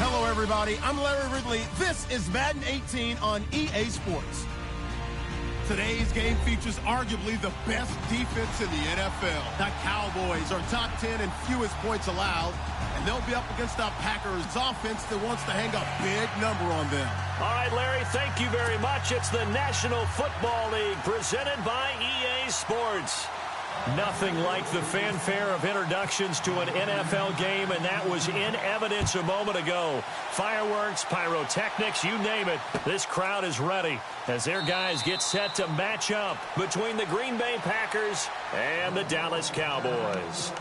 Hello, everybody. I'm Larry Ridley. This is Madden 18 on EA Sports. Today's game features arguably the best defense in the NFL. The Cowboys are top 10 in fewest points allowed, and they'll be up against a Packers offense that wants to hang a big number on them. All right, Larry, thank you very much. It's the National Football League presented by EA Sports. Nothing like the fanfare of introductions to an NFL game, and that was in evidence a moment ago. Fireworks, pyrotechnics, you name it. This crowd is ready as their guys get set to match up between the Green Bay Packers and the Dallas Cowboys.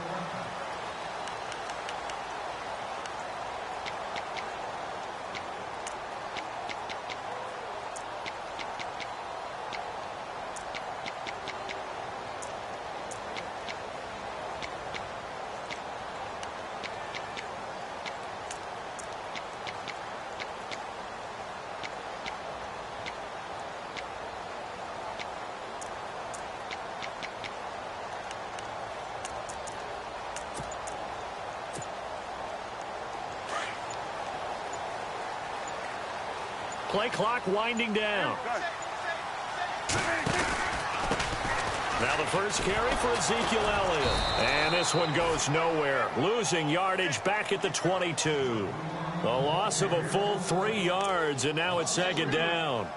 Play clock winding down. Now the first carry for Ezekiel Elliott. And this one goes nowhere. Losing yardage back at the 22. A loss of a full 3 yards, and now it's second down.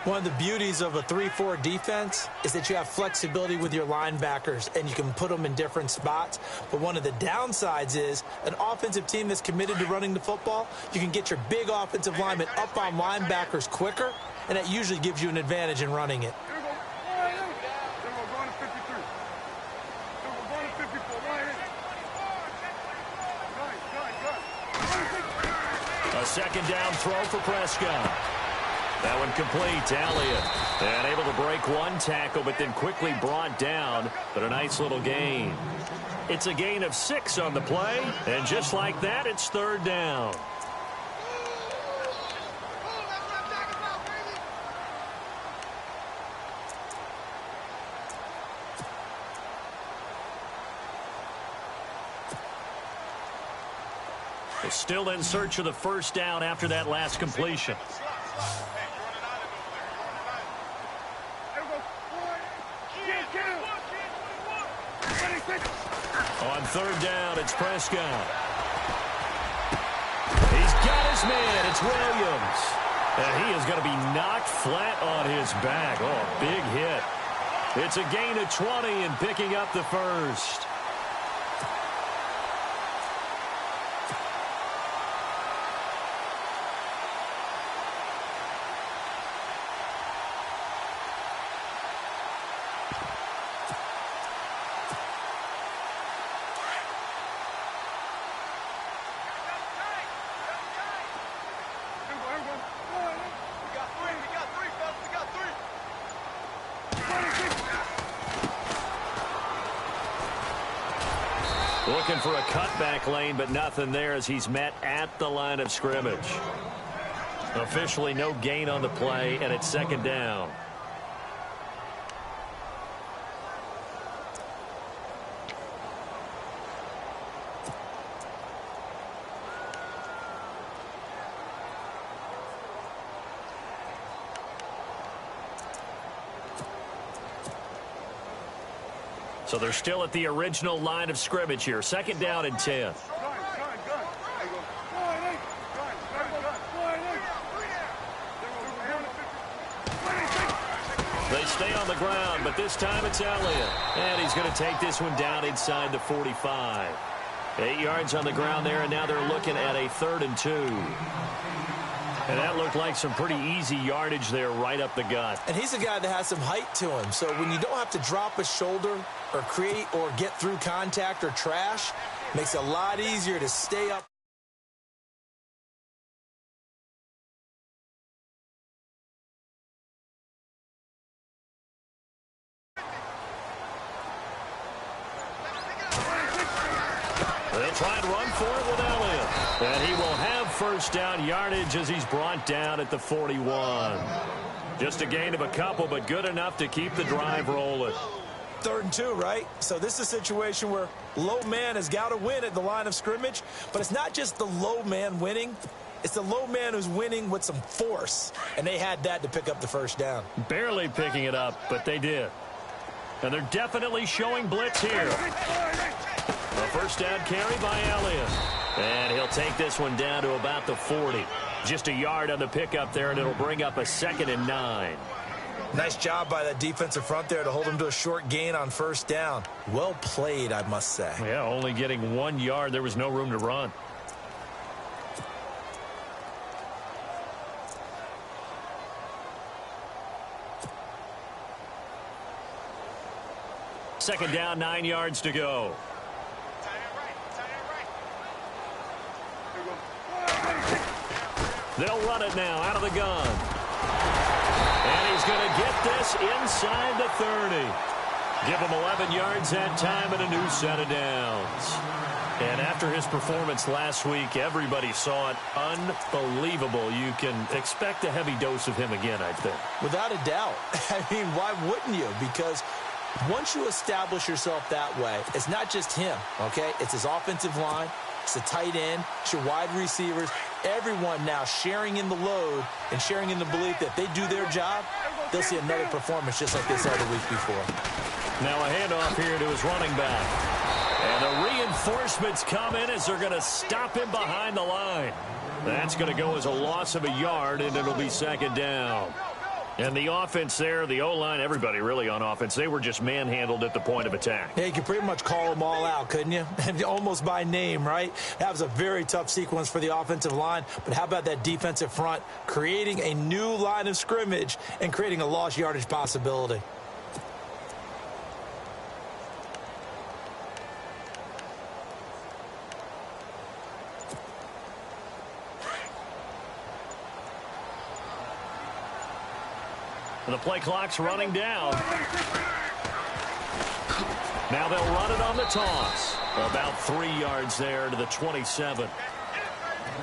One of the beauties of a 3-4 defense is that you have flexibility with your linebackers, and you can put them in different spots. But one of the downsides is an offensive team that's committed to running the football, you can get your big offensive linemen up on linebackers quicker, and that usually gives you an advantage in running it. A second down throw for Prescott. That one complete to Elliott. And able to break one tackle, but then quickly brought down. But a nice little gain. It's a gain of 6 on the play. And just like that, it's third down. Still in search of the first down after that last completion. On third down, it's Prescott. He's got his man. It's Williams. And he is going to be knocked flat on his back. Oh, big hit. It's a gain of 20 and picking up the first. Looking for a cutback lane, but nothing there as he's met at the line of scrimmage. Officially no gain on the play, and it's second down. So they're still at the original line of scrimmage here. Second down and 10. They stay on the ground, but this time it's Elliott. And he's going to take this one down inside the 45. 8 yards on the ground there, and now they're looking at a 3rd and 2. And that looked like some pretty easy yardage there right up the gut. And he's a guy that has some height to him. So when you don't have to drop a shoulder or create or get through contact or trash, makes it a lot easier to stay up. They'll try and run for it with Elliott. And he will have first down yardage as he's brought down at the 41. Just a gain of a couple, but good enough to keep the drive rolling. 3rd and 2, right? So this is a situation where low man has got to win at the line of scrimmage. But it's not just the low man winning. It's the low man who's winning with some force. And they had that to pick up the first down. Barely picking it up, but they did. And they're definitely showing blitz here. A first down carry by Elliott. And he'll take this one down to about the 40. Just a yard on the pickup there, and it'll bring up a 2nd and 9. Nice job by that defensive front there to hold him to a short gain on first down. Well played, I must say. Yeah, only getting 1 yard. There was no room to run. Second down, 9 yards to go. They'll run it now out of the gun. And he's going to get this inside the 30. Give him 11 yards that time and a new set of downs. And after his performance last week, everybody saw it. Unbelievable. You can expect a heavy dose of him again, I think. Without a doubt. I mean, why wouldn't you? Because once you establish yourself that way, it's not just him, okay? It's his offensive line. It's the tight end, it's your wide receivers, everyone now sharing in the load and sharing in the belief that they do their job, they'll see another performance just like they saw the week before. Now a handoff here to his running back. And the reinforcements come in as they're going to stop him behind the line. That's going to go as a loss of a yard, and it'll be second down. And the offense there, the O-line, everybody really on offense, they were just manhandled at the point of attack. Yeah, you could pretty much call them all out, couldn't you? Almost by name, right? That was a very tough sequence for the offensive line. But how about that defensive front creating a new line of scrimmage and creating a lost yardage possibility? And the play clock's running down. Now they'll run it on the toss. About 3 yards there to the 27.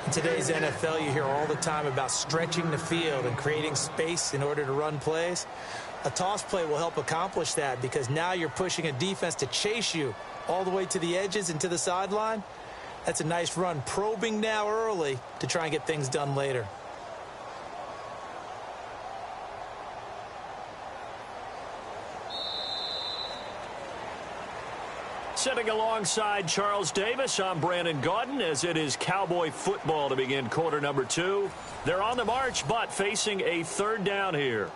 In today's NFL, you hear all the time about stretching the field and creating space in order to run plays. A toss play will help accomplish that because now you're pushing a defense to chase you all the way to the edges and to the sideline. That's a nice run, probing now early to try and get things done later. Sitting alongside Charles Davis, I'm Brandon Gaudin as it is Cowboy football to begin quarter number 2. They're on the march, but facing a third down here.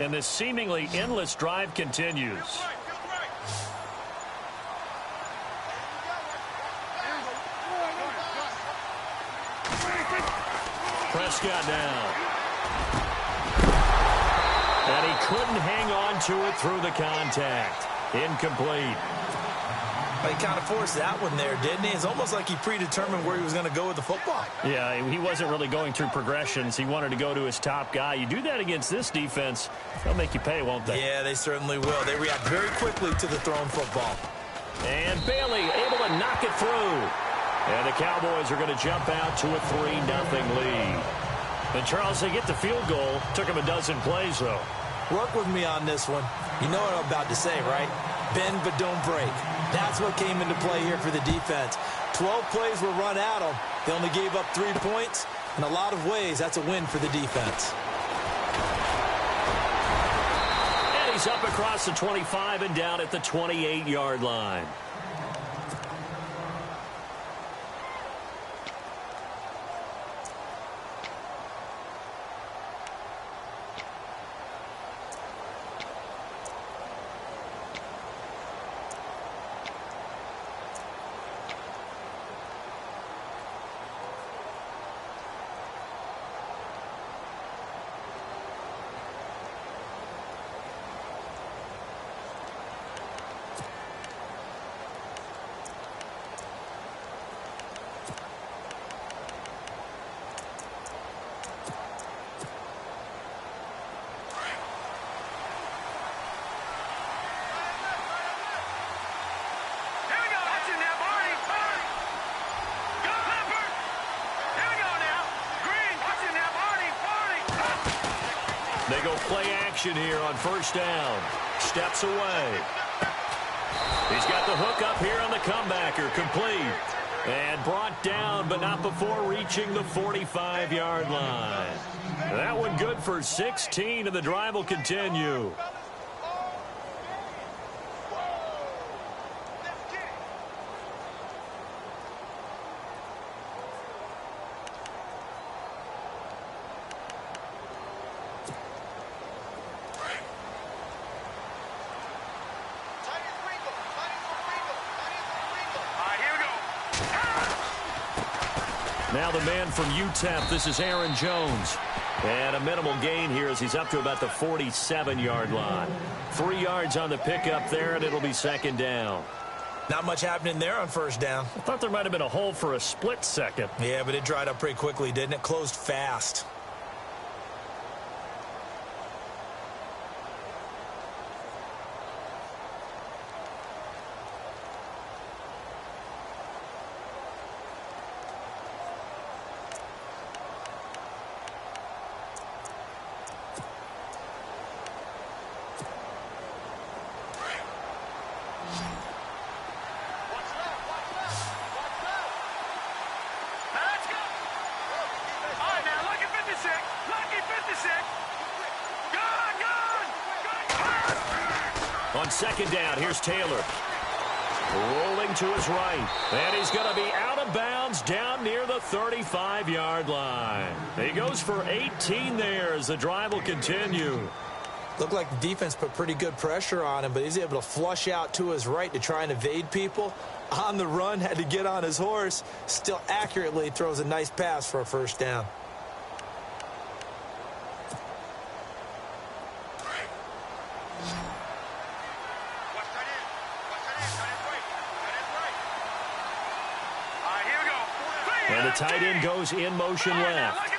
And this seemingly endless drive continues. Prescott now. And he couldn't hang on to it through the contact. Incomplete. He kind of forced that one there, didn't he? It's almost like he predetermined where he was going to go with the football. Yeah, he wasn't really going through progressions. He wanted to go to his top guy. You do that against this defense, they'll make you pay, won't they? Yeah, they certainly will. They react very quickly to the thrown football. And Bailey able to knock it through. And the Cowboys are going to jump out to a 3-0 lead. And Charles, they get the field goal. Took him a dozen plays, though. Work with me on this one. You know what I'm about to say, right? Bend but don't break. That's what came into play here for the defense. 12 plays were run at them. They only gave up 3 points. In a lot of ways, that's a win for the defense. And he's up across the 25 and down at the 28-yard line. They go play action here on first down. Steps away. He's got the hook up here on the comebacker. Complete. And brought down, but not before reaching the 45-yard line. That one good for 16, and the drive will continue. Now the man from UTEP, this is Aaron Jones. And a minimal gain here as he's up to about the 47-yard line. 3 yards on the pickup there, and it'll be second down. Not much happening there on first down. I thought there might have been a hole for a split second. Yeah, but it dried up pretty quickly, didn't it? Closed fast. On second down, here's Taylor. Rolling to his right. And he's going to be out of bounds down near the 35-yard line. He goes for 18 there as the drive will continue. Looked like the defense put pretty good pressure on him, but he's able to flush out to his right to try and evade people. On the run, had to get on his horse. Still accurately throws a nice pass for a first down. And the tight end goes in motion left.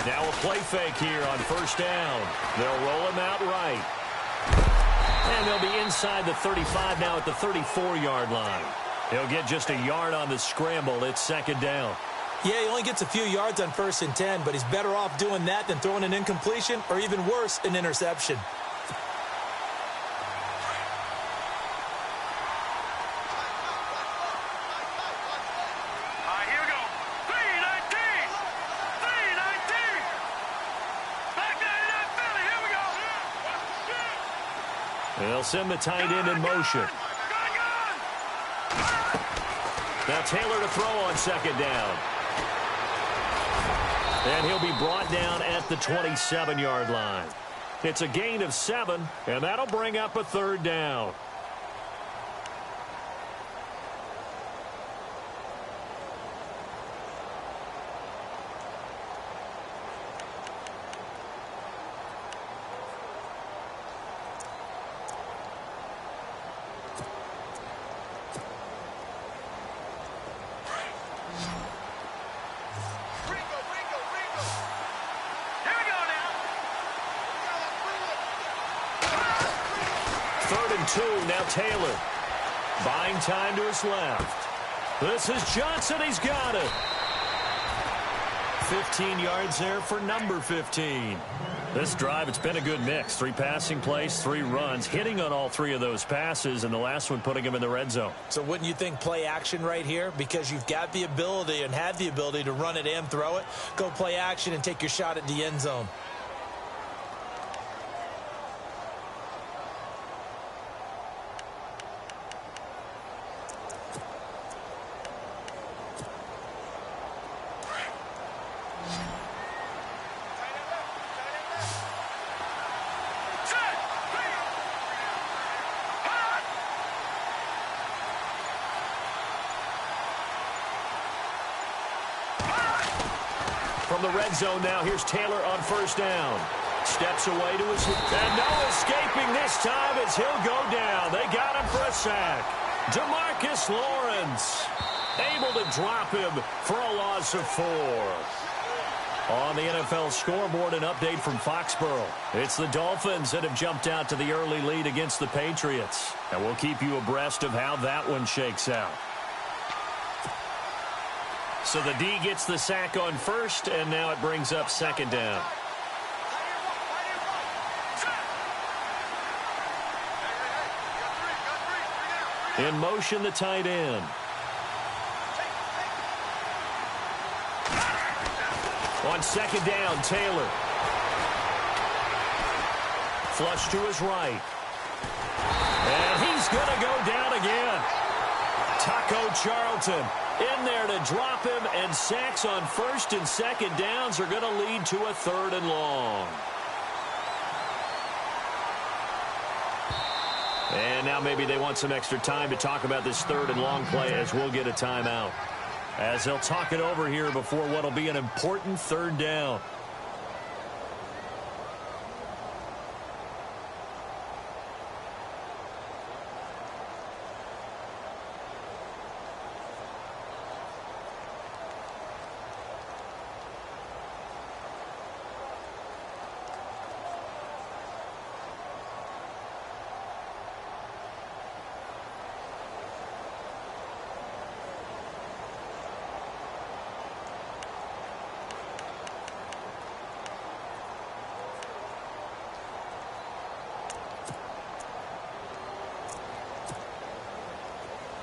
Now a play fake here on first down. They'll roll him out right. And they'll be inside the 35 now at the 34-yard line. He'll get just a yard on the scramble. It's second down. Yeah, he only gets a few yards on 1st and 10, but he's better off doing that than throwing an incompletion or even worse, an interception. They'll send the tight end in motion. Now Taylor to throw on second down. And he'll be brought down at the 27-yard line. It's a gain of 7, and that'll bring up a third down. Now Taylor buying time to his left. This is Johnson. He's got it. 15 yards there for number 15. This drive, it's been a good mix. 3 passing plays, 3 runs, hitting on all 3 of those passes, and the last one putting him in the red zone. So wouldn't you think play action right here? Because you've got the ability and had the ability to run it and throw it. Go play action and take your shot at the end zone. From the red zone now, here's Taylor on first down. Steps away to his... And no escaping this time as he'll go down. They got him for a sack. DeMarcus Lawrence able to drop him for a loss of 4. On the NFL scoreboard, an update from Foxborough. It's the Dolphins that have jumped out to the early lead against the Patriots. And we'll keep you abreast of how that one shakes out. So the D gets the sack on first, and now it brings up second down. In motion, the tight end. On second down, Taylor. Flush to his right. And he's going to go down again. Taco Charlton in there to drop him, and sacks on first and second downs are going to lead to a 3rd and long. And now maybe they want some extra time to talk about this 3rd and long play as we'll get a timeout. As they'll talk it over here before what will be an important 3rd down.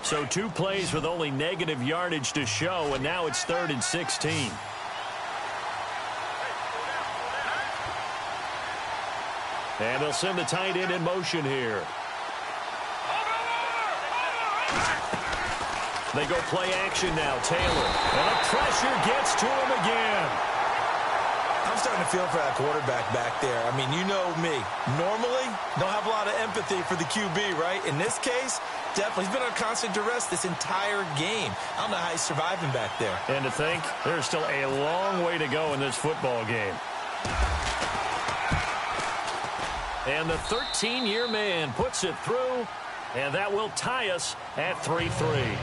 So 2 plays with only negative yardage to show, and now it's 3rd and 16. And they'll send the tight end in motion here. They go play action now. Taylor. And the pressure gets to him again. I'm starting to feel for that quarterback back there. I mean, you know me. Normally, don't have a lot of empathy for the QB, right? In this case, definitely. He's been on constant duress this entire game. I don't know how he's surviving back there. And to think, there's still a long way to go in this football game. And the 13-year man puts it through, and that will tie us at 3-3.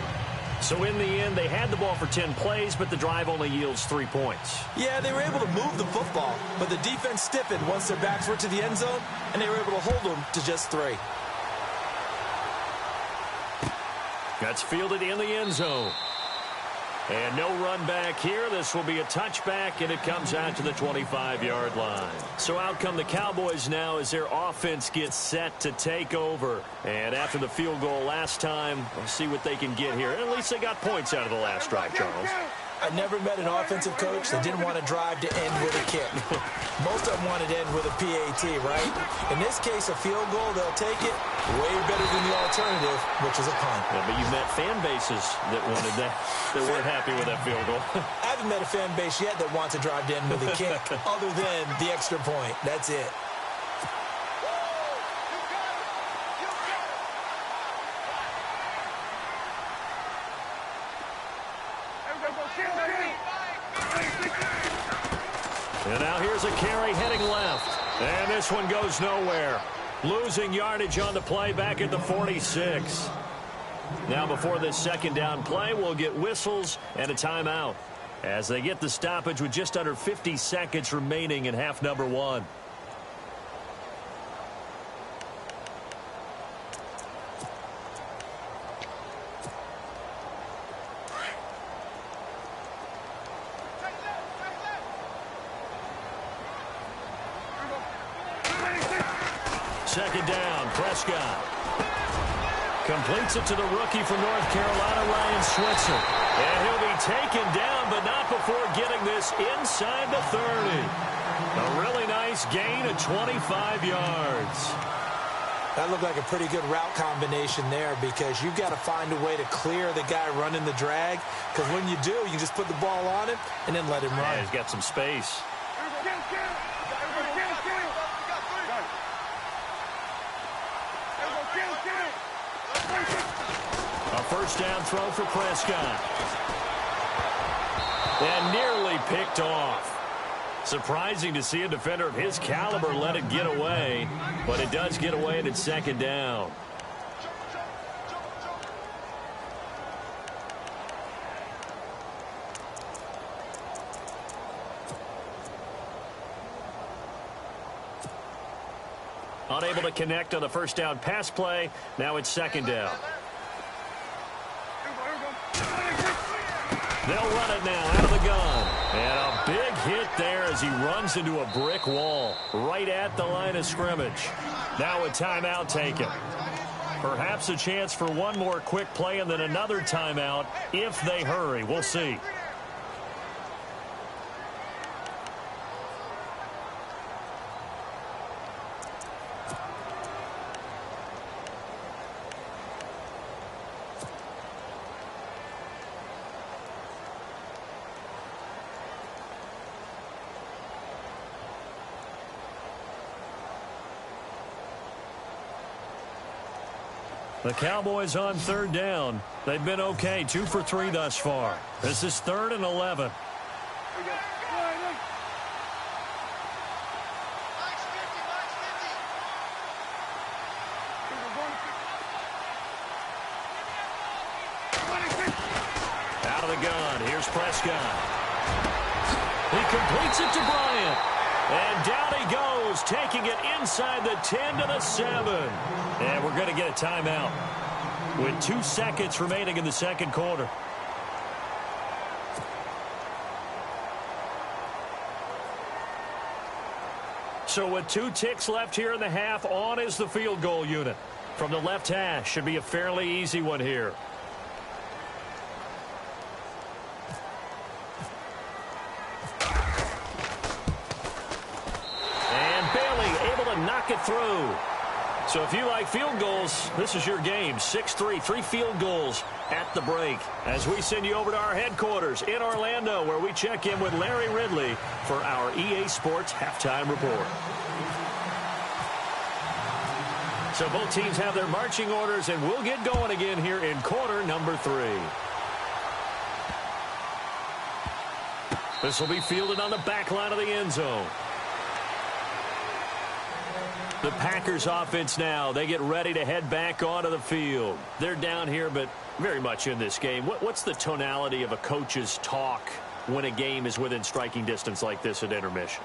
So in the end, they had the ball for 10 plays, but the drive only yields 3 points. Yeah, they were able to move the football, but the defense stiffened once their backs were to the end zone, and they were able to hold them to just 3. That's fielded in the end zone. And no run back here. This will be a touchback, and it comes out to the 25-yard line. So out come the Cowboys now as their offense gets set to take over. And after the field goal last time, we'll see what they can get here. At least they got points out of the last drive, Charles. I never met an offensive coach that didn't want to drive to end with a kick. Most of them wanted to end with a PAT, right? In this case, a field goal, they'll take it way better than the alternative, which is a punt. Yeah, but you've met fan bases that wanted that weren't happy with that field goal. I haven't met a fan base yet that wants to drive to end with a kick other than the extra point. That's it. And now here's a carry heading left. And this one goes nowhere. Losing yardage on the play back at the 46. Now before this second down play, we'll get whistles and a timeout as they get the stoppage with just under 50 seconds remaining in half number 1. Second down, Prescott. Completes it to the rookie from North Carolina, Ryan Switzer. And he'll be taken down, but not before getting this inside the 30. A really nice gain of 25 yards. That looked like a pretty good route combination there because you've got to find a way to clear the guy running the drag. Because when you do, you can just put the ball on him and then let him run. Yeah, he's got some space. A first down throw for Prescott. And nearly picked off. Surprising to see a defender of his caliber let it get away, but it does get away and it's second down. Unable to connect on the first down pass play. Now it's second down. They'll run it now out of the gun. And a big hit there as he runs into a brick wall right at the line of scrimmage. Now a timeout taken. Perhaps a chance for one more quick play and then another timeout if they hurry. We'll see. The Cowboys on third down. They've been okay, 2 for 3 thus far. This is 3rd and 11. Out of the gun, here's Prescott. He completes it to Bryant. And down he goes, taking it inside the 10 to the 7. And we're going to get a timeout with 2 seconds remaining in the second quarter. So with 2 ticks left here in the half, on is the field goal unit. From the left hash, should be a fairly easy one here. to knock it through. So if you like field goals, this is your game. 6-3, 3 field goals at the break. As we send you over to our headquarters in Orlando, where we check in with Larry Ridley for our EA Sports Halftime Report. So both teams have their marching orders, and we'll get going again here in quarter number 3. This will be fielded on the back line of the end zone. The Packers offense now, they get ready to head back onto the field. They're down here, but very much in this game. What's the tonality of a coach's talk when a game is within striking distance like this at intermission?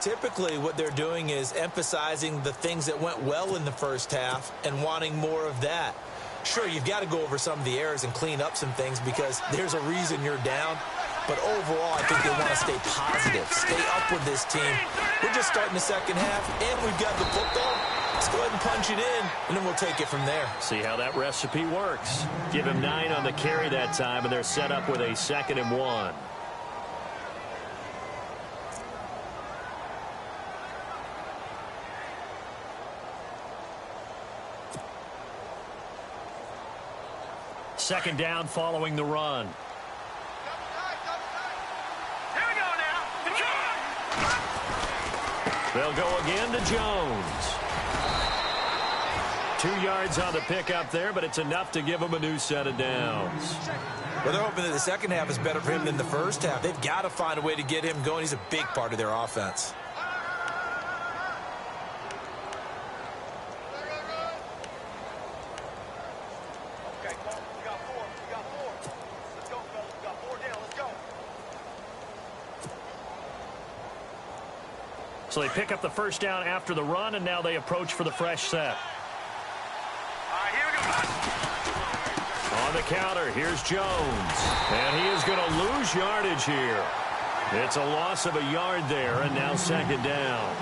Typically, what they're doing is emphasizing the things that went well in the first half and wanting more of that. Sure, you've got to go over some of the errors and clean up some things because there's a reason you're down. But overall, I think they want to stay positive, stay up with this team. We're just starting the second half, and we've got the football. Let's go ahead and punch it in, and then we'll take it from there. See how that recipe works. Give him 9 on the carry that time, and they're set up with a 2nd and 1. Second down following the run. They'll go again to Jones. 2 yards on the pickup there, but it's enough to give him a new set of downs. Well, they're hoping that the second half is better for him than the first half. They've got to find a way to get him going. He's a big part of their offense. So they pick up the first down after the run, and now they approach for the fresh set. Here we go. On the counter, here's Jones. And he is going to lose yardage here. It's a loss of a yard there, and now second down.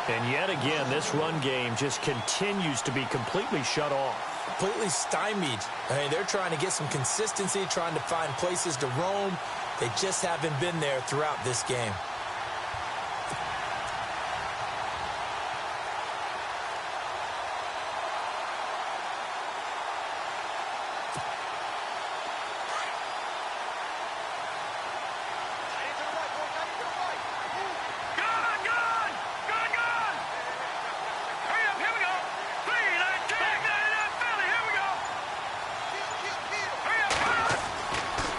And yet again, this run game just continues to be completely shut off. Completely stymied. I mean, they're trying to get some consistency, trying to find places to roam. They just haven't been there throughout this game.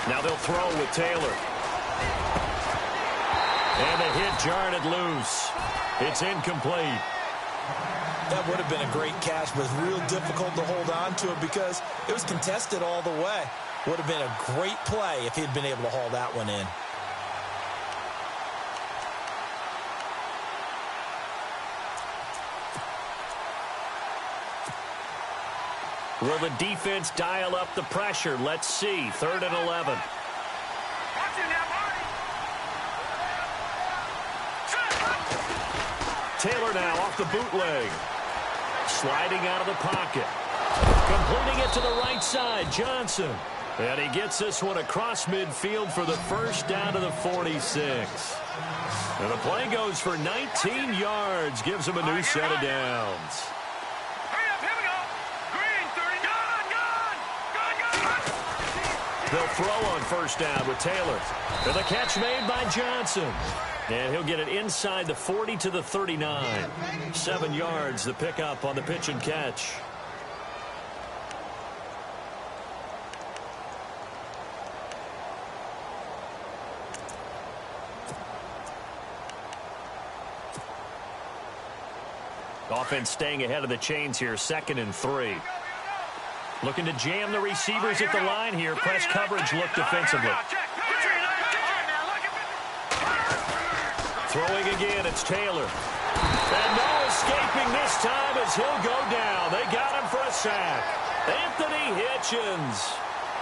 Now they'll throw with Taylor. And the hit jarred it loose. It's incomplete. That would have been a great catch, but it's real difficult to hold on to it because it was contested all the way. Would have been a great play if he'd been able to haul that one in. Will the defense dial up the pressure? Let's see. 3rd and 11. Taylor now off the bootleg. Sliding out of the pocket. Completing it to the right side, Johnson. And he gets this one across midfield for the first down to the 46. And the play goes for 19 yards. Gives him a new set of downs. They'll throw on first down with Taylor. And the catch made by Johnson. And he'll get it inside the 40 to the 39. 7 yards, the pickup on the pitch and catch. Offense staying ahead of the chains here, 2nd and 3. Looking to jam the receivers at the line here. Press coverage look defensively. Throwing again, it's Taylor. And no escaping this time as he'll go down. They got him for a sack. Anthony Hitchens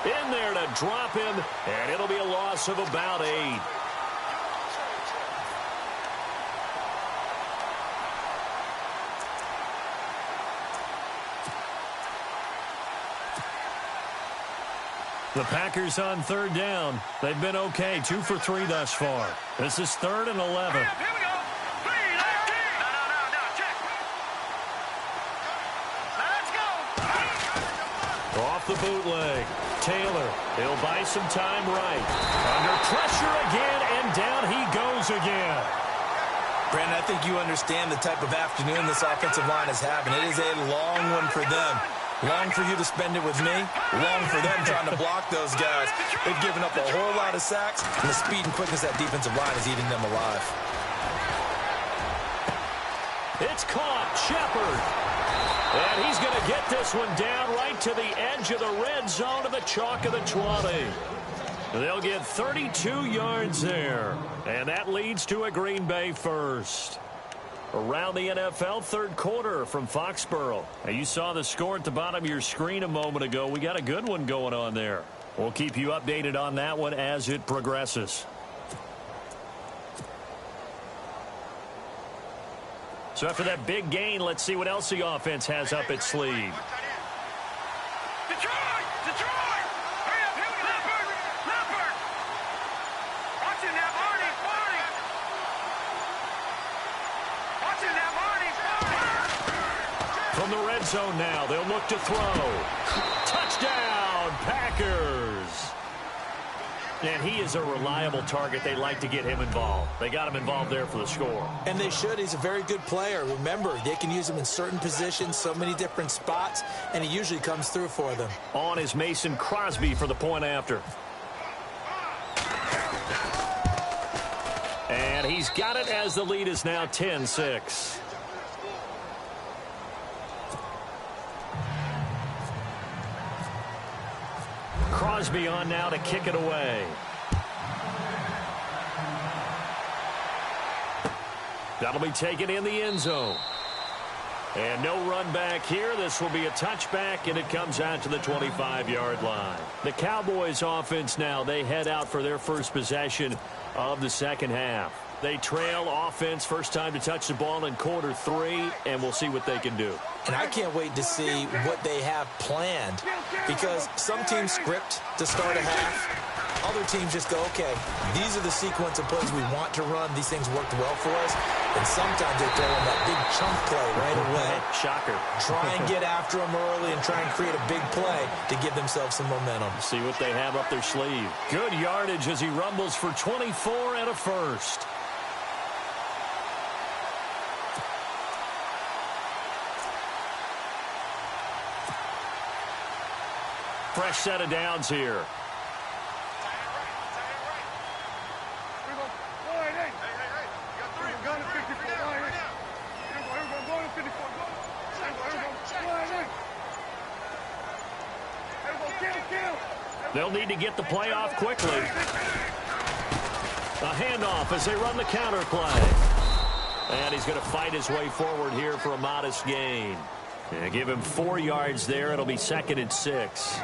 in there to drop him, and it'll be a loss of about 8. The Packers on 3rd down. They've been okay, 2 for 3 thus far. This is 3rd and 11. off the bootleg. Taylor, he'll buy some time right. Under pressure again, and down he goes again. Brandon, I think you understand the type of afternoon this offensive line is having. It is a long one for them. Long for you to spend it with me. Long for them trying to block those guys. They've given up a whole lot of sacks, and the speed and quickness of that defensive line is eating them alive. It's caught. Shepard. And he's going to get this one down right to the edge of the red zone of the chalk of the 20. They'll get 32 yards there. And that leads to a Green Bay first. Around the NFL, third quarter from Foxborough. Now, you saw the score at the bottom of your screen a moment ago. We got a good one going on there. We'll keep you updated on that one as it progresses. So after that big gain, let's see what else the offense has up its sleeve. Detroit! Detroit! Hurry up, Leopard! Leopard! Watching that, Marty! Marty! Watching that, Marty! Marty! From the red zone now, they'll look to throw. Touchdown, Packers! And he is a reliable target. They like to get him involved. They got him involved there for the score. And they should. He's a very good player. Remember, they can use him in certain positions, so many different spots, and he usually comes through for them. On is Mason Crosby for the point after. And he's got it as the lead is now 10-6. Crosby on now to kick it away. That'll be taken in the end zone. And no run back here. This will be a touchback, and it comes out to the 25-yard line. The Cowboys offense now, they head out for their first possession of the second half. They trail offense, first time to touch the ball in quarter 3, and we'll see what they can do. And I can't wait to see what they have planned, because some teams script to start a half. Other teams just go, okay, these are the sequence of plays we want to run. These things worked well for us. And sometimes they throw in that big chunk play right away. Shocker. Try and get after them early and try and create a big play to give themselves some momentum. See what they have up their sleeve. Good yardage as he rumbles for 24 and a first. Fresh set of downs here. They'll need to get the play off quickly. A handoff as they run the counter play. And he's going to fight his way forward here for a modest gain. Yeah, give him 4 yards there. It'll be 2nd and 6.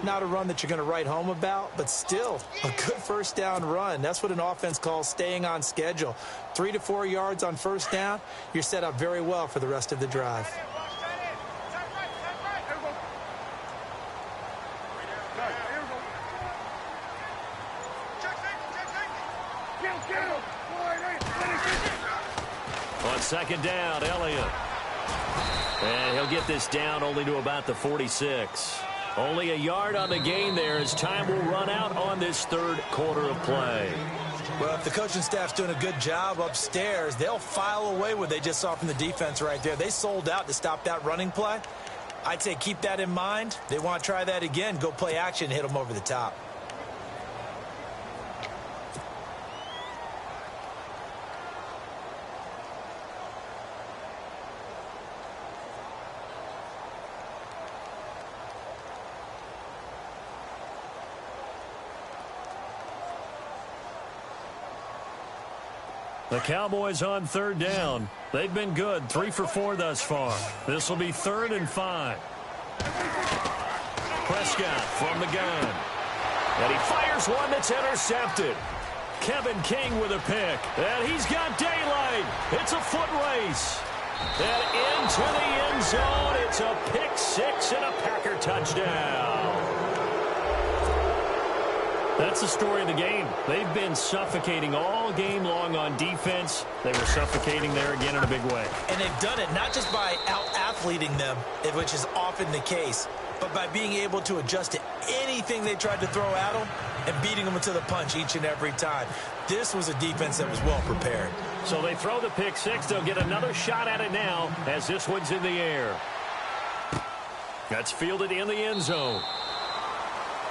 Not a run that you're going to write home about, but still a good first down run. That's what an offense calls staying on schedule. 3 to 4 yards on first down. You're set up very well for the rest of the drive. On second down, Elliott. And he'll get this down only to about the 46. Only a yard on the gain there as time will run out on this third quarter of play. Well, if the coaching staff's doing a good job upstairs, they'll file away what they just saw from the defense right there. They sold out to stop that running play. I'd say keep that in mind. They want to try that again. Go play action, hit them over the top. The Cowboys on third down. They've been good, 3 for 4 thus far. This will be 3rd and 5. Prescott from the gun. And he fires one that's intercepted. Kevin King with a pick. And he's got daylight. It's a foot race. And into the end zone. It's a pick 6 and a Packer touchdown. That's the story of the game. They've been suffocating all game long on defense. They were suffocating there again in a big way. And they've done it not just by out-athleting them, which is often the case, but by being able to adjust to anything they tried to throw at them and beating them to the punch each and every time. This was a defense that was well prepared. So they throw the pick six. They'll get another shot at it now as this one's in the air. That's fielded in the end zone.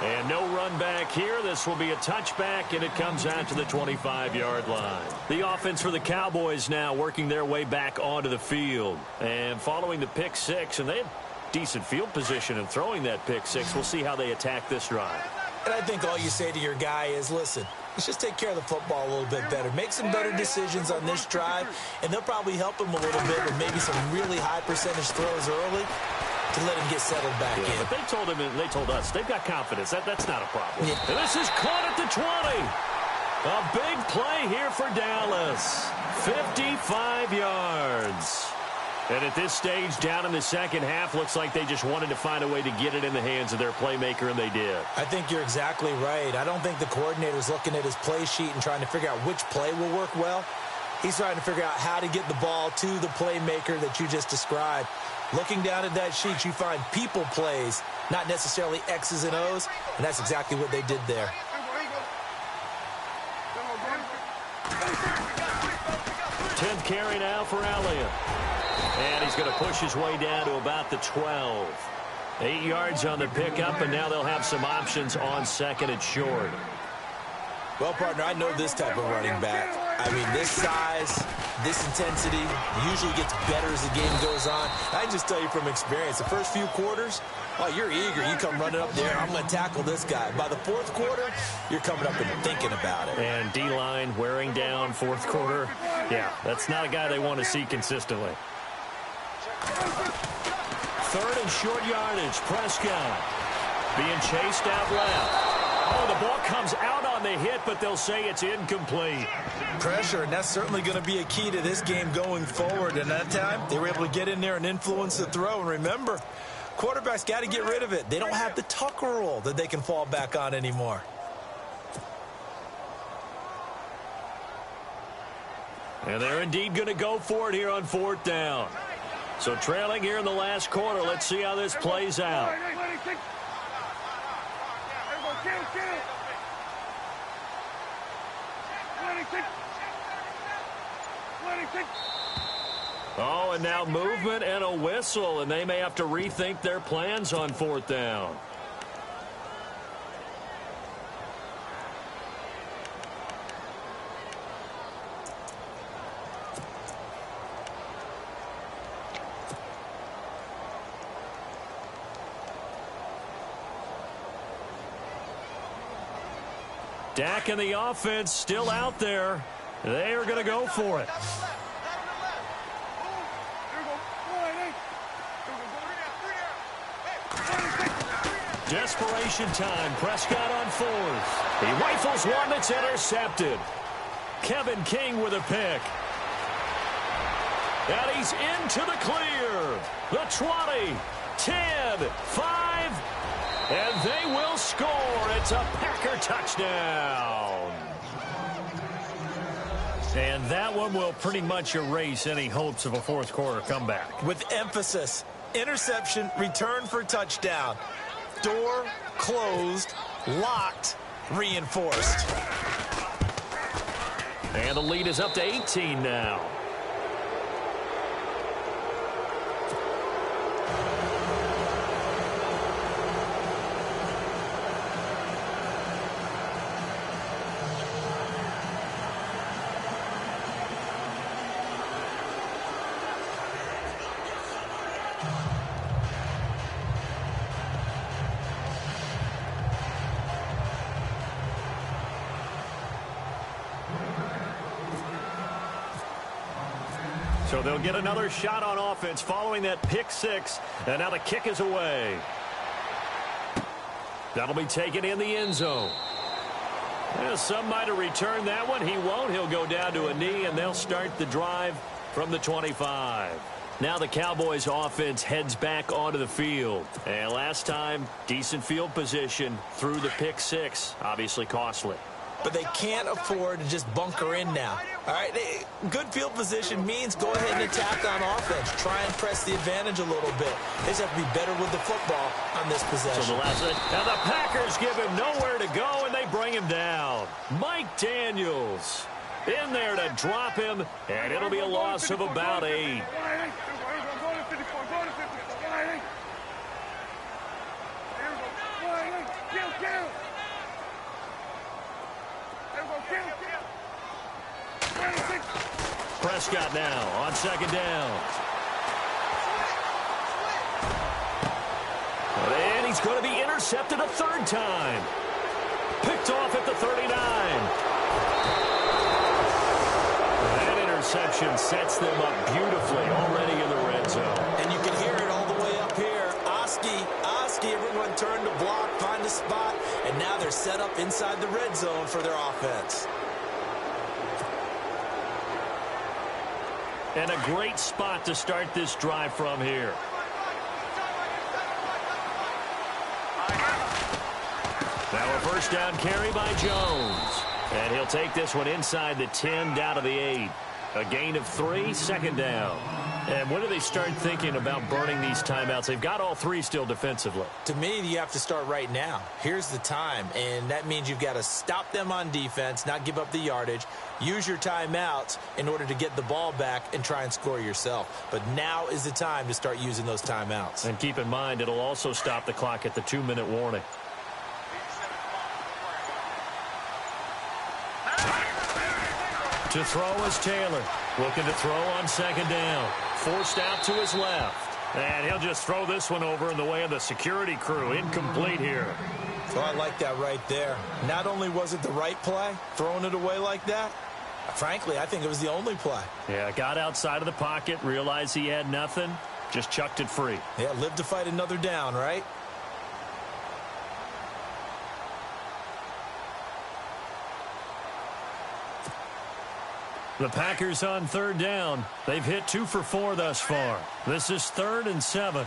And no run back here. This will be a touchback, and it comes out to the 25-yard line. The offense for the Cowboys now working their way back onto the field. And following the pick six, and they had decent field position in throwing that pick six. We'll see how they attack this drive. And I think all you say to your guy is, listen, let's just take care of the football a little bit better. Make some better decisions on this drive, and they'll probably help him a little bit with maybe some really high percentage throws early to let him get settled back in. But they told him, and they told us, they've got confidence. That's not a problem. Yeah. And this is caught at the 20. A big play here for Dallas. 55 yards. And at this stage, down in the second half, looks like they just wanted to find a way to get it in the hands of their playmaker, and they did. I think you're exactly right. I don't think the coordinator's looking at his play sheet and trying to figure out which play will work well. He's trying to figure out how to get the ball to the playmaker that you just described. Looking down at that sheet, you find people plays, not necessarily X's and O's, and that's exactly what they did there. 10th carry now for Elliott. And he's going to push his way down to about the 12. 8 yards on the pickup, and now they'll have some options on second and short. Well, partner, I know this type of running back. I mean, this size, this intensity usually gets better as the game goes on. I can just tell you from experience, the first few quarters, oh, you're eager. You come running up there, I'm going to tackle this guy. By the fourth quarter, you're coming up and thinking about it. And D-line wearing down fourth quarter. Yeah, that's not a guy they want to see consistently. Third and short yardage. Prescott being chased out left. Oh, the ball comes out on the hit, but they'll say it's incomplete. Pressure, and that's certainly going to be a key to this game going forward. And that time, they were able to get in there and influence the throw. And remember, quarterbacks got to get rid of it. They don't have the Tucker rule that they can fall back on anymore. And they're indeed going to go for it here on fourth down. So trailing here in the last quarter. Let's see how this plays out. Oh, and now movement and a whistle, and they may have to rethink their plans on fourth down. Dak and the offense still out there. They are going to go for it. Desperation time. Prescott on fourth. He rifles one that's intercepted. Kevin King with a pick. And he's into the clear. The 20, 10, 5. And they will score. It's a Packer touchdown. And that one will pretty much erase any hopes of a fourth quarter comeback. With emphasis, interception, return for touchdown. Door closed, locked, reinforced. And the lead is up to 18 now. So they'll get another shot on offense following that pick six. And now the kick is away. That'll be taken in the end zone. Yeah, some might have returned that one. He won't. He'll go down to a knee, and they'll start the drive from the 25. Now the Cowboys offense heads back onto the field. And last time, decent field position through the pick six. Obviously costly. But they can't afford to just bunker in now. All right, good field position means go ahead and attack on offense. Try and press the advantage a little bit. They just have to be better with the football on this possession. So now the Packers give him nowhere to go, and they bring him down. Mike Daniels in there to drop him, and it'll be a loss of about 8. Prescott now on second down. And he's going to be intercepted a third time. Picked off at the 39. That interception sets them up beautifully already in the red zone. And you can hear it all the way up here. Oski, everyone turned to block, find a spot, and now they're set up inside the red zone for their offense. And a great spot to start this drive from here. Now a first down carry by Jones. And he'll take this one inside the 10 down to the 8. A gain of 3, second down. And when do they start thinking about burning these timeouts? They've got all 3 still defensively. To me, you have to start right now. Here's the time, and that means you've got to stop them on defense, not give up the yardage, use your timeouts in order to get the ball back and try and score yourself. But now is the time to start using those timeouts. And keep in mind, it'll also stop the clock at the 2-minute warning. To throw is Taylor. Looking to throw on second down. Forced out to his left. And he'll just throw this one over in the way of the security crew. Incomplete here. So I like that right there. Not only was it the right play, throwing it away like that, frankly, I think it was the only play. Yeah, got outside of the pocket, realized he had nothing, just chucked it free. Yeah, live to fight another down, right? The Packers on third down. They've hit 2 for 4 thus far. This is 3rd and 7.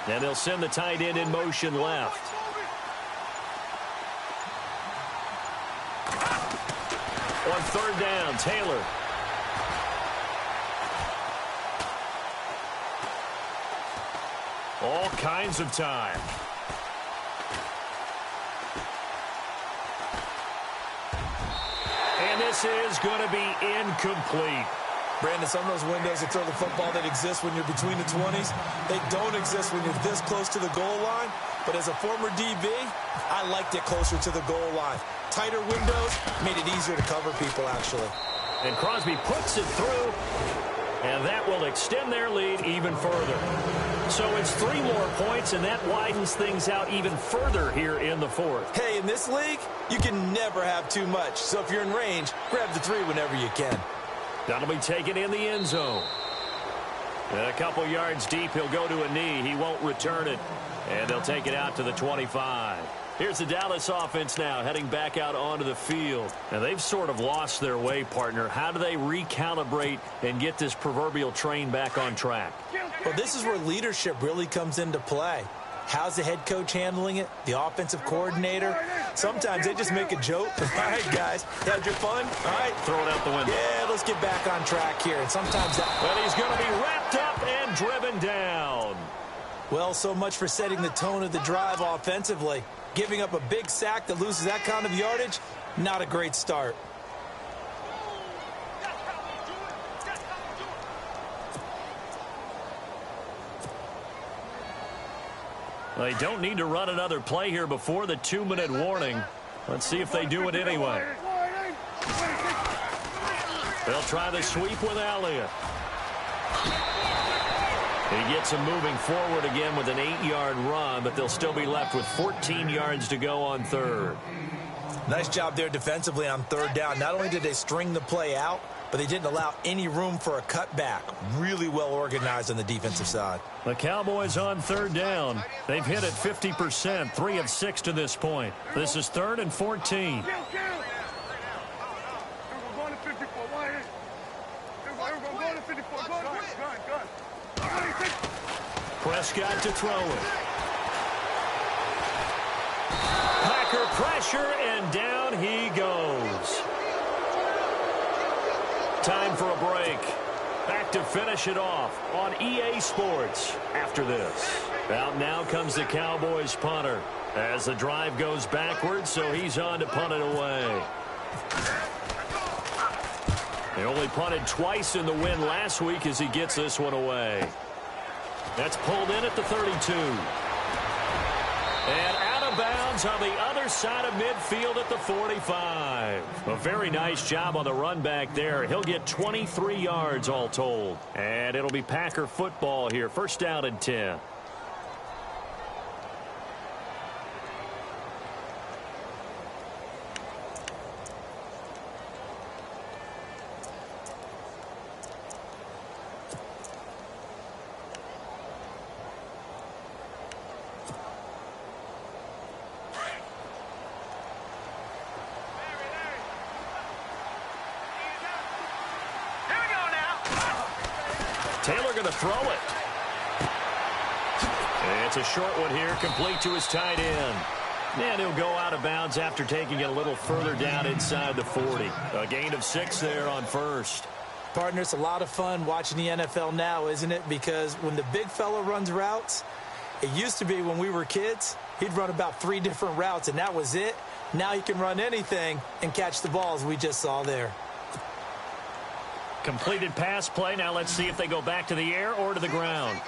And they'll send the tight end in motion left. On third down, Taylor. All kinds of time. And this is going to be incomplete. Brandon, some of those windows to throw the football that exist when you're between the 20s, they don't exist when you're this close to the goal line. But as a former DB, I liked it closer to the goal line. Tighter windows made it easier to cover people, actually. And Crosby puts it through, and that will extend their lead even further. So it's 3 more points, and that widens things out even further here in the 4th. Hey, in this league, you can never have too much. So if you're in range, grab the 3 whenever you can. That'll be taken in the end zone. And a couple yards deep, he'll go to a knee. He won't return it. And they'll take it out to the 25. Here's the Dallas offense now heading back out onto the field. And they've sort of lost their way, partner. How do they recalibrate and get this proverbial train back on track? Well, this is where leadership really comes into play. How's the head coach handling it? The offensive coordinator? Sometimes they just make a joke. All right, guys, had your fun? All right. Throw it out the window. Yeah, let's get back on track here. And sometimes that... But he's going to be wrapped up and driven down. Well, so much for setting the tone of the drive offensively. Giving up a big sack that loses that kind of yardage, not a great start. They don't need to run another play here before the 2-minute warning. Let's see if they do it anyway. They'll try the sweep with Elliott. He gets him moving forward again with an 8-yard run, but they'll still be left with 14 yards to go on third. Nice job there defensively on third down. Not only did they string the play out, but they didn't allow any room for a cutback. Really well organized on the defensive side. The Cowboys on third down. They've hit it 50%, 3 of 6 to this point. This is 3rd and 14. Go to 54. Gun. Prescott to throw it. Packer pressure, and down he goes. Time for a break. Back to finish it off on EA Sports after this. Out now comes the Cowboys punter as the drive goes backwards, so he's on to punt it away. They only punted twice in the win last week as he gets this one away. That's pulled in at the 32. And out of bounds on the other side of midfield at the 45. A very nice job on the run back there. He'll get 23 yards all told. And it'll be Packer football here. First down and 10. Taylor going to throw it. It's a short one here, complete to his tight end. And he'll go out of bounds after taking it a little further down inside the 40. A gain of 6 there on first. Partner, it's a lot of fun watching the NFL now, isn't it? Because when the big fella runs routes, it used to be when we were kids, he'd run about 3 different routes, and that was it. Now he can run anything and catch the ball, as we just saw there. Completed pass play. Now let's see if they go back to the air or to the ground.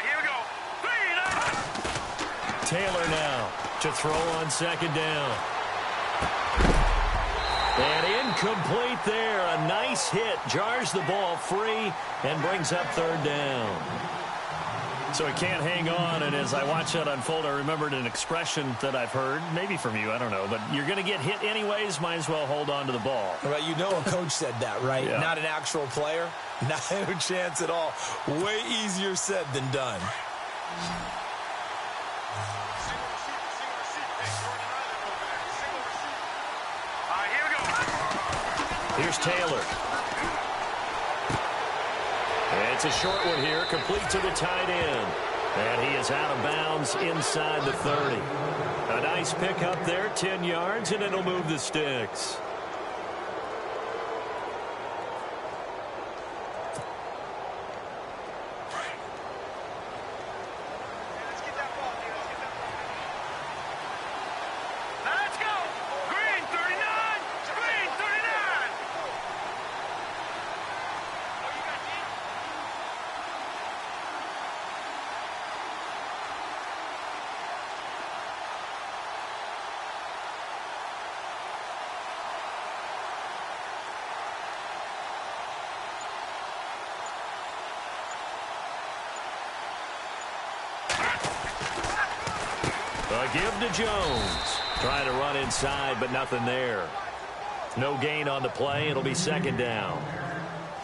Here we go. Taylor now to throw on second down. And incomplete there. A nice hit. Jars the ball free and brings up third down. So he can't hang on, and as I watch that unfold, I remembered an expression that I've heard, maybe from you, I don't know, but you're going to get hit anyways, might as well hold on to the ball. Right, you know a coach said that, right? Yeah. Not an actual player. Not a chance at all. Way easier said than done. Here we go. Here's Taylor. It's a short one here, complete to the tight end. And he is out of bounds inside the 30. A nice pickup there, 10 yards, and it'll move the sticks. Let's go. Green 39. Green 39. A give to Jones. Trying to run inside, but nothing there. No gain on the play. It'll be second down.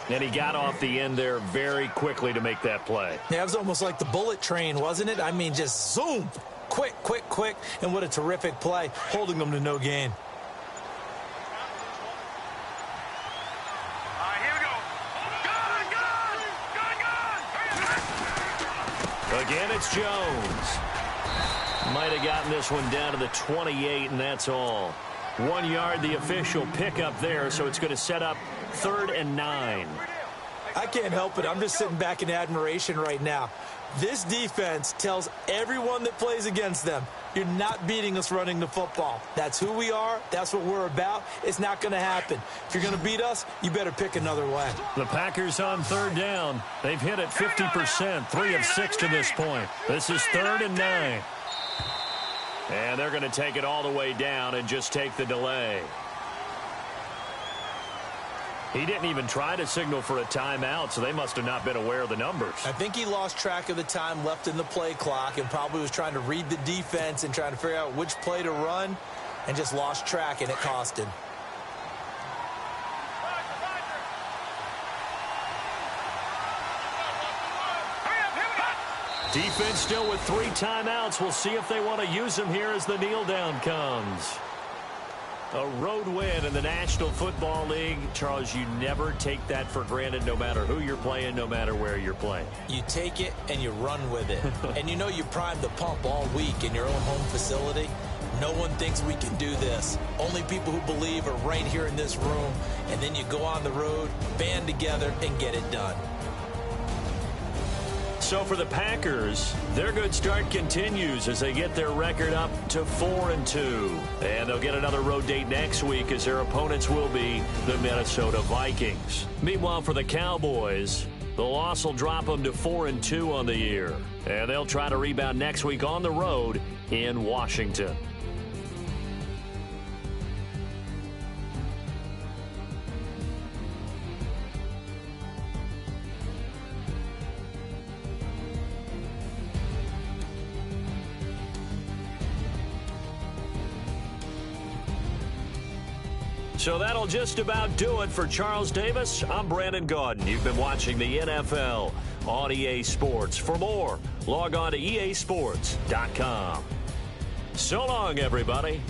And he got off the end there very quickly to make that play. Yeah, it was almost like the bullet train, wasn't it? I mean, just zoom. Quick, quick, quick. And what a terrific play, holding them to no gain. Here we go. Gun. Again, it's Jones. Might have gotten this one down to the 28, and that's all. 1 yard, the official pickup there, so it's going to set up 3rd and 9. I can't help it. I'm just sitting back in admiration right now. This defense tells everyone that plays against them, you're not beating us running the football. That's who we are. That's what we're about. It's not going to happen. If you're going to beat us, you better pick another way. The Packers on 3rd down. They've hit it 50%, 3 of 6 to this point. This is 3rd and 9. And they're going to take it all the way down and just take the delay. He didn't even try to signal for a timeout, so they must have not been aware of the numbers. I think he lost track of the time left in the play clock and probably was trying to read the defense and trying to figure out which play to run and just lost track, and it cost him. Defense still with 3 timeouts. We'll see if they want to use them here as the kneel down comes. A road win in the National Football League. Charles, you never take that for granted no matter who you're playing, no matter where you're playing. You take it and you run with it. And you know you primed the pump all week in your own home facility. No one thinks we can do this. Only people who believe are right here in this room. And then you go on the road, band together, and get it done. So for the Packers, their good start continues as they get their record up to 4-2. And they'll get another road date next week as their opponents will be the Minnesota Vikings. Meanwhile, for the Cowboys, the loss will drop them to 4-2 on the year. And they'll try to rebound next week on the road in Washington. So that'll just about do it for Charles Davis. I'm Brandon Gaudin. You've been watching the NFL on EA Sports. For more, log on to easports.com. So long, everybody.